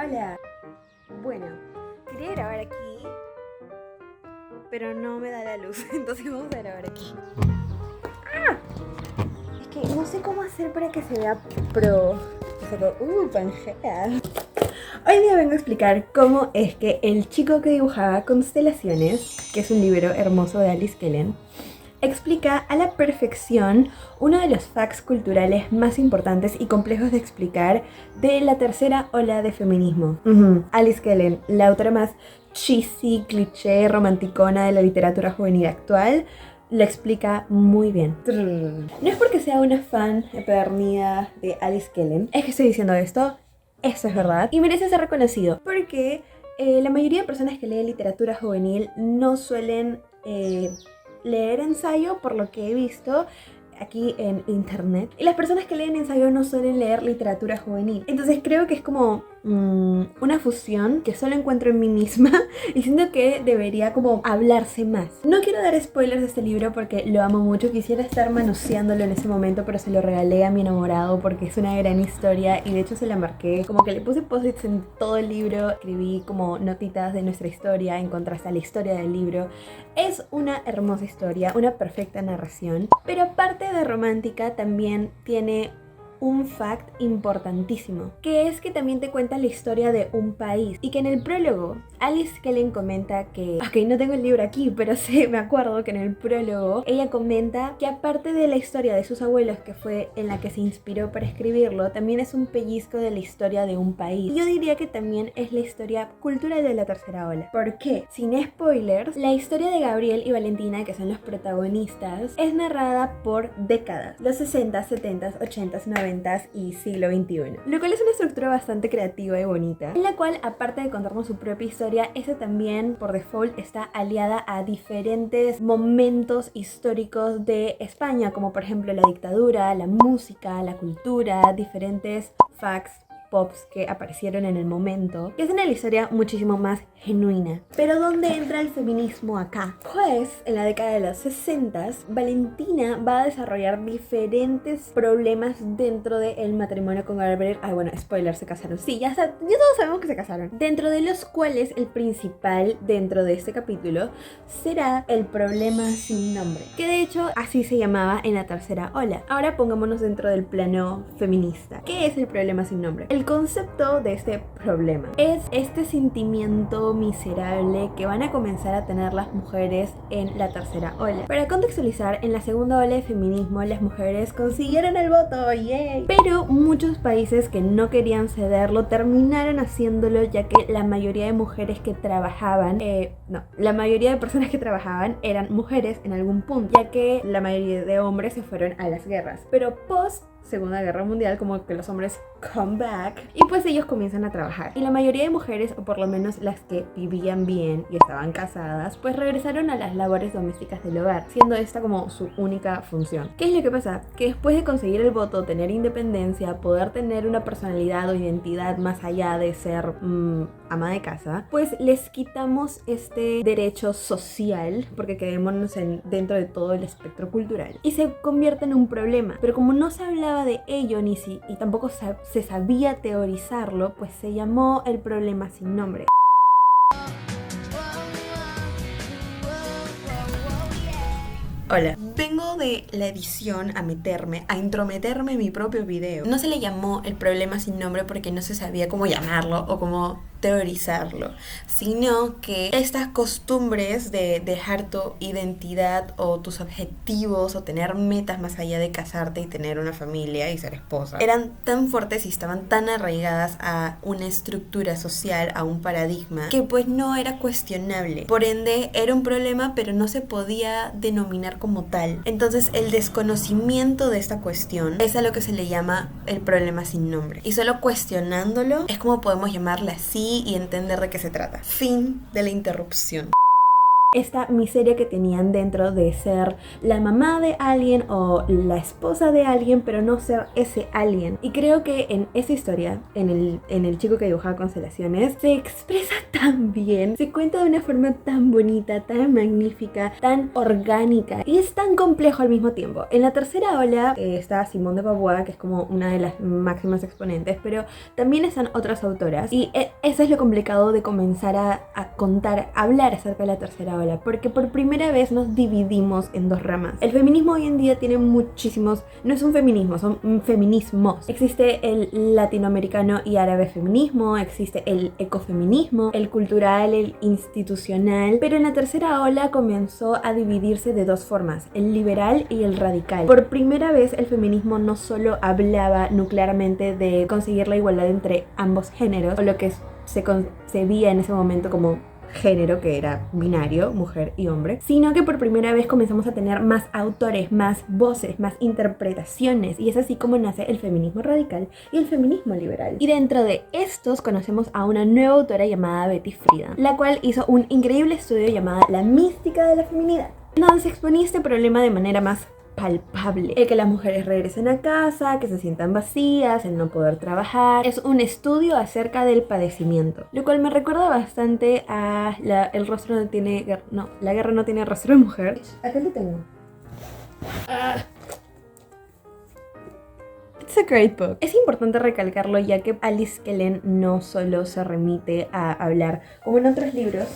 Hola. Bueno, quería grabar aquí, pero no me da la luz, entonces vamos a grabar aquí. ¡Ah! Es que no sé cómo hacer para que se vea pro. Pangea. Hoy día vengo a explicar cómo es que El chico que dibujaba constelaciones, que es un libro hermoso de Alice Kellen, explica a la perfección uno de los facts culturales más importantes y complejos de explicar de la tercera ola de feminismo. Alice Kellen, la autora más cheesy, cliché, romanticona de la literatura juvenil actual, lo explica muy bien. No es porque sea una fan empedernida de Alice Kellen, es que estoy diciendo esto es verdad y merece ser reconocido, porque la mayoría de personas que leen literatura juvenil no suelen leer ensayo, por lo que he visto aquí en internet. Y las personas que leen ensayo no suelen leer literatura juvenil. Entonces creo que es como una fusión que solo encuentro en mí misma y siento que debería como hablarse más. No quiero dar spoilers de este libro porque lo amo mucho. Quisiera estar manoseándolo en ese momento, pero se lo regalé a mi enamorado porque es una gran historia y de hecho se la marqué. Como que le puse post-its en todo el libro, escribí como notitas de nuestra historia en contraste a la historia del libro. Es una hermosa historia, una perfecta narración, pero aparte de romántica también tiene un fact importantísimo, que es que también te cuenta la historia de un país y que en el prólogo Alice Kellen comenta que, no tengo el libro aquí, pero sí me acuerdo que en el prólogo ella comenta que aparte de la historia de sus abuelos, que fue en la que se inspiró para escribirlo, también es un pellizco de la historia de un país. Y yo diría que también es la historia cultural de la tercera ola. ¿Por qué? Sin spoilers, la historia de Gabriel y Valentina, que son los protagonistas, es narrada por décadas, los 60, 70, 80, 90 y siglo XXI, lo cual es una estructura bastante creativa y bonita, en la cual, aparte de contarnos su propia historia, esta también por default está aliada a diferentes momentos históricos de España, como por ejemplo la dictadura, la música, la cultura, diferentes facts, pops que aparecieron en el momento, que hacen la historia muchísimo más genuina. Pero ¿dónde entra el feminismo acá? Pues en la década de los 60, Valentina va a desarrollar diferentes problemas dentro del matrimonio con Gabriel. Spoiler, se casaron. Sí, ya todos sabemos que se casaron. Dentro de los cuales el principal dentro de este capítulo será el problema sin nombre, que de hecho así se llamaba en la tercera ola. Ahora pongámonos dentro del plano feminista. ¿Qué es el problema sin nombre? El concepto de este problema es este sentimiento miserable que van a comenzar a tener las mujeres en la tercera ola. Para contextualizar, en la segunda ola de feminismo las mujeres consiguieron el voto, ¡yay! Pero muchos países que no querían cederlo terminaron haciéndolo, ya que la mayoría de mujeres que trabajaban, la mayoría de personas que trabajaban eran mujeres en algún punto, ya que la mayoría de hombres se fueron a las guerras. Pero post Segunda Guerra Mundial, como que los hombres come back y pues ellos comienzan a trabajar. Y la mayoría de mujeres, o por lo menos las que vivían bien y estaban casadas, pues regresaron a las labores domésticas del hogar, siendo esta como su única función. ¿Qué es lo que pasa? Que después de conseguir el voto, tener independencia, poder tener una personalidad o identidad más allá de ser ama de casa, pues les quitamos este derecho social, porque quedémonos dentro de todo el espectro cultural, y se convierte en un problema. Pero como no se hablaba de ello y tampoco se sabía teorizarlo, pues se llamó el problema sin nombre. Hola, vengo de la edición a intrometerme en mi propio video. No se le llamó el problema sin nombre porque no se sabía cómo llamarlo o cómo teorizarlo, sino que estas costumbres de dejar tu identidad o tus objetivos o tener metas más allá de casarte y tener una familia y ser esposa eran tan fuertes y estaban tan arraigadas a una estructura social, a un paradigma, que pues no era cuestionable. Por ende era un problema, pero no se podía denominar como tal. Entonces el desconocimiento de esta cuestión es a lo que se le llama el problema sin nombre, y solo cuestionándolo es como podemos llamarla así y entender de qué se trata. Fin de la interrupción. Esta miseria que tenían dentro de ser la mamá de alguien o la esposa de alguien, pero no ser ese alguien. Y creo que en esa historia, en el chico que dibujaba constelaciones, se expresa tan bien, se cuenta de una forma tan bonita, tan magnífica, tan orgánica y es tan complejo al mismo tiempo. En la tercera ola está Simone de Beauvoir, que es como una de las máximas exponentes, pero también están otras autoras y eso es lo complicado de comenzar a contar, a hablar acerca de la tercera ola, porque por primera vez nos dividimos en dos ramas. El feminismo hoy en día tiene muchísimos, no es un feminismo, son feminismos. Existe el latinoamericano y árabe feminismo, existe el ecofeminismo, el cultural, el institucional, pero en la tercera ola comenzó a dividirse de dos formas, el liberal y el radical. Por primera vez el feminismo no solo hablaba nuclearmente de conseguir la igualdad entre ambos géneros, o lo que se concebía en ese momento como género, que era binario, mujer y hombre, sino que por primera vez comenzamos a tener más autores, más voces, más interpretaciones, y es así como nace el feminismo radical y el feminismo liberal. Y dentro de estos conocemos a una nueva autora llamada Betty Friedan, la cual hizo un increíble estudio llamado La mística de la feminidad, donde se exponía este problema de manera más palpable, el que las mujeres regresen a casa, que se sientan vacías, el no poder trabajar. Es un estudio acerca del padecimiento, lo cual me recuerda bastante a el rostro no tiene guerra, no, la guerra no tiene rostro de mujer. Acá lo tengo. It's a great book. Es importante recalcarlo, ya que Alice Kellen no solo se remite a hablar, como en otros libros,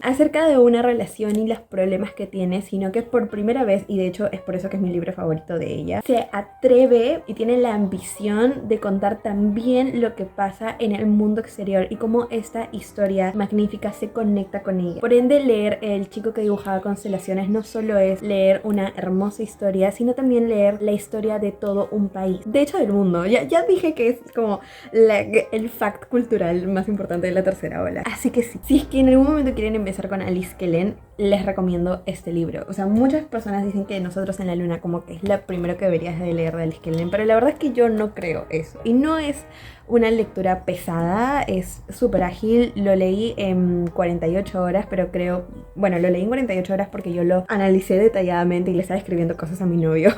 acerca de una relación y los problemas que tiene, sino que por primera vez, y de hecho es por eso que es mi libro favorito de ella, se atreve y tiene la ambición de contar también lo que pasa en el mundo exterior y cómo esta historia magnífica se conecta con ella. Por ende, leer El chico que dibujaba constelaciones no solo es leer una hermosa historia, sino también leer la historia de todo un país, de hecho del mundo. Ya dije que es como el fact cultural más importante de la tercera ola. Así que sí, si es que en algún momento quieren empezar con Alice Kellen, les recomiendo este libro. O sea, muchas personas dicen que Nosotros en la Luna como que es lo primero que deberías de leer de Alice Kellen, pero la verdad es que yo no creo eso. Y no es una lectura pesada, es súper ágil. Lo leí en 48 horas, pero lo leí en 48 horas porque yo lo analicé detalladamente y le estaba escribiendo cosas a mi novio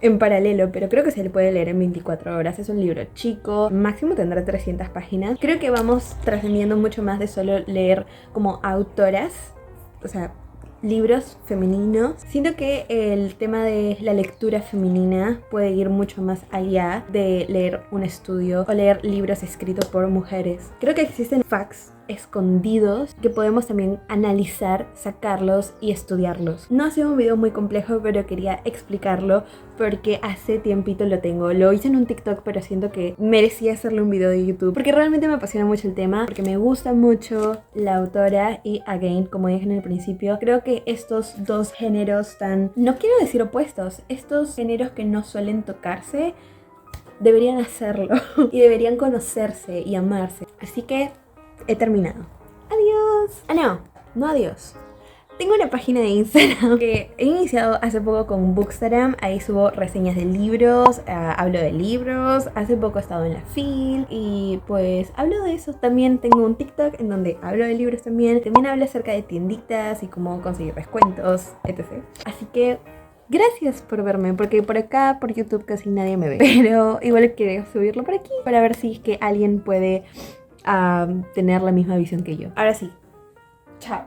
en paralelo, pero creo que se le puede leer en 24 horas. Es un libro chico, máximo tendrá 300 páginas. Creo que vamos trascendiendo mucho más de solo leer como autoras, o sea, libros femeninos. Siento que el tema de la lectura femenina puede ir mucho más allá de leer un estudio o leer libros escritos por mujeres. Creo que existen facts escondidos que podemos también analizar, sacarlos y estudiarlos. No ha sido un video muy complejo, pero quería explicarlo porque hace tiempito lo tengo. Lo hice en un TikTok, pero siento que merecía hacerle un video de YouTube porque realmente me apasiona mucho el tema, porque me gusta mucho la autora y, again, como dije en el principio, creo que estos dos géneros tan, no quiero decir opuestos, estos géneros que no suelen tocarse, deberían hacerlo y deberían conocerse y amarse. Así que he terminado. Adiós. No adiós. Tengo una página de Instagram que he iniciado hace poco con Bookstagram. Ahí subo reseñas de libros, hablo de libros. Hace poco he estado en la FIL y pues hablo de eso. También tengo un TikTok en donde hablo de libros también. También hablo acerca de tienditas y cómo conseguir descuentos, etc. Así que gracias por verme, porque por acá, por YouTube, casi nadie me ve. Pero igual quiero subirlo por aquí para ver si es que alguien puede tener la misma visión que yo. Ahora sí, chao.